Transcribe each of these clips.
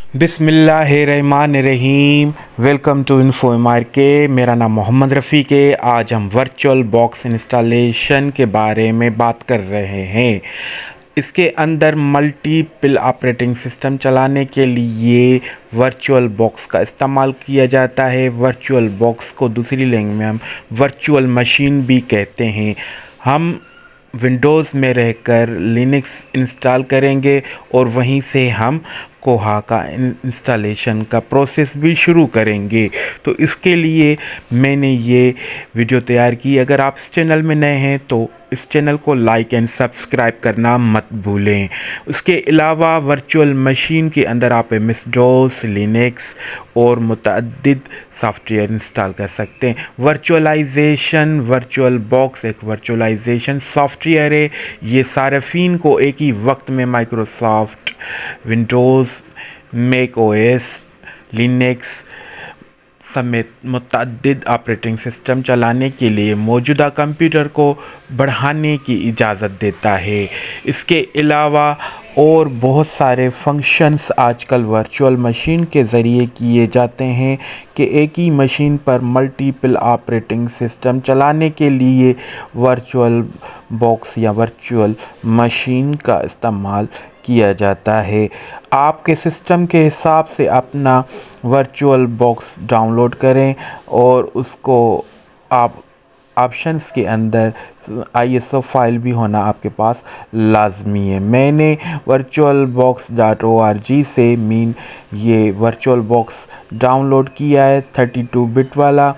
बिस्मिल्लाहिर्रहमानिर्रहीम। Welcome to info MRK। मेरा नाम मोहम्मद रफ़ीक है। आज हम वर्चुअल बॉक्स इंस्टॉलेशन के बारे में बात कर रहे हैं। इसके अंदर मल्टीपल ऑपरेटिंग सिस्टम चलाने के लिए वर्चुअल बॉक्स का इस्तेमाल किया जाता है। वर्चुअल बॉक्स को दूसरी लैंग्वेज में हम वर्चुअल मशीन भी कहते हैं। हम विंडोज़ में रहकर लिनक्स इंस्टॉल करेंगे और वहीं से हम कोहा का इंस्टॉलेशन का प्रोसेस भी शुरू करेंगे। तो इसके लिए मैंने ये वीडियो तैयार की। अगर आप इस चैनल में नए हैं तो इस चैनल को लाइक एंड सब्सक्राइब करना मत भूलें। उसके अलावा वर्चुअल मशीन के अंदर आप MS-DOS, लिनक्स और मुतअद्दिद सॉफ्टवेयर इंस्टॉल कर सकते हैं। वर्चुअल बॉक्स एक वर्चुअलाइजेशन सॉफ्टवेयर है। ये सार्फिन को एक ही वक्त में Microsoft Windows, Mac OS, Linux समेत मुतअद्दिद ऑपरेटिंग सिस्टम चलाने के लिए मौजूदा कंप्यूटर को बढ़ाने की इजाज़त देता है। इसके अलावा और बहुत सारे फंक्शंस आजकल वर्चुअल मशीन के ज़रिए किए जाते हैं कि एक ही मशीन पर मल्टीपल ऑपरेटिंग सिस्टम चलाने के लिए वर्चुअल बॉक्स या वर्चुअल मशीन का इस्तेमाल किया जाता है। आपके सिस्टम के हिसाब से अपना वर्चुअल बॉक्स डाउनलोड करें और उसको आप ऑप्शंस के अंदर ISO फाइल भी होना आपके पास लाजमी है। मैंने virtualbox.org से ये वर्चुअल बॉक्स डाउनलोड किया है 32 बिट वाला,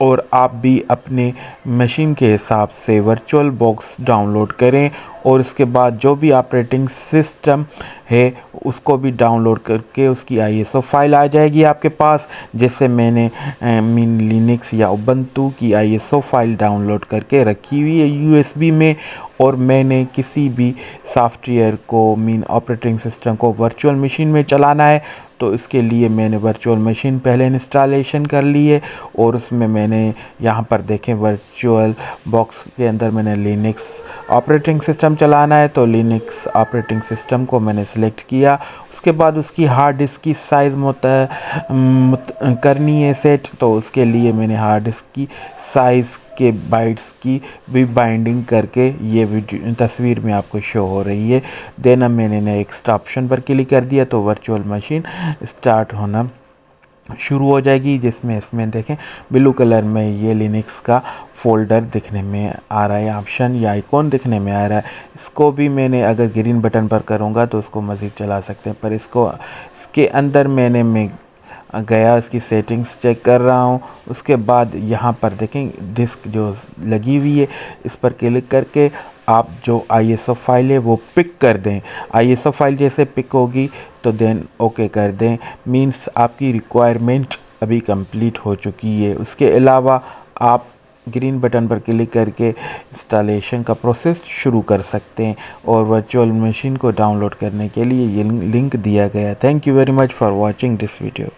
और आप भी अपने मशीन के हिसाब से वर्चुअल बॉक्स डाउनलोड करें और उसके बाद जो भी ऑपरेटिंग सिस्टम है उसको भी डाउनलोड करके उसकी ISO फाइल आ जाएगी आपके पास। जैसे मैंने लिनक्स या उबंटू की ISO फाइल डाउनलोड करके रखी हुई है USB में, और मैंने किसी भी सॉफ्टवेयर को ऑपरेटिंग सिस्टम को वर्चुअल मशीन में चलाना है तो इसके लिए मैंने वर्चुअल मशीन पहले इंस्टॉलेशन कर ली है। और उसमें मैंने यहाँ पर देखें वर्चुअल बॉक्स के अंदर मैंने लिनक्स ऑपरेटिंग सिस्टम चलाना है तो लिनक्स ऑपरेटिंग सिस्टम को मैंने सेलेक्ट किया। उसके बाद उसकी हार्ड डिस्क की साइज़ करनी है सेट, तो उसके लिए मैंने हार्ड डिस्क की साइज़ के बाइट्स की भी बाइंडिंग करके ये वीडियो तस्वीर में आपको शो हो रही है। देन मैंने नेक्स्ट ऑप्शन पर क्लिक कर दिया तो वर्चुअल मशीन स्टार्ट होना शुरू हो जाएगी, जिसमें इसमें देखें ब्लू कलर में ये लिनक्स का फ़ोल्डर दिखने में आ रहा है, ऑप्शन या आइकॉन दिखने में आ रहा है। इसको भी मैंने अगर ग्रीन बटन पर करूँगा तो उसको मज़ीद चला सकते हैं, पर इसके अंदर मैं गया, इसकी सेटिंग्स चेक कर रहा हूँ। उसके बाद यहाँ पर देखें डिस्क जो लगी हुई है इस पर क्लिक करके आप जो ISO फाइल है वो पिक कर दें। ISO फाइल जैसे पिक होगी तो देन ओके कर दें, मींस आपकी रिक्वायरमेंट अभी कंप्लीट हो चुकी है। उसके अलावा आप ग्रीन बटन पर क्लिक करके इंस्टॉलेशन का प्रोसेस शुरू कर सकते हैं और वर्चुअल मशीन को डाउनलोड करने के लिए ये लिंक दिया गया। Thank you very much for watching this video.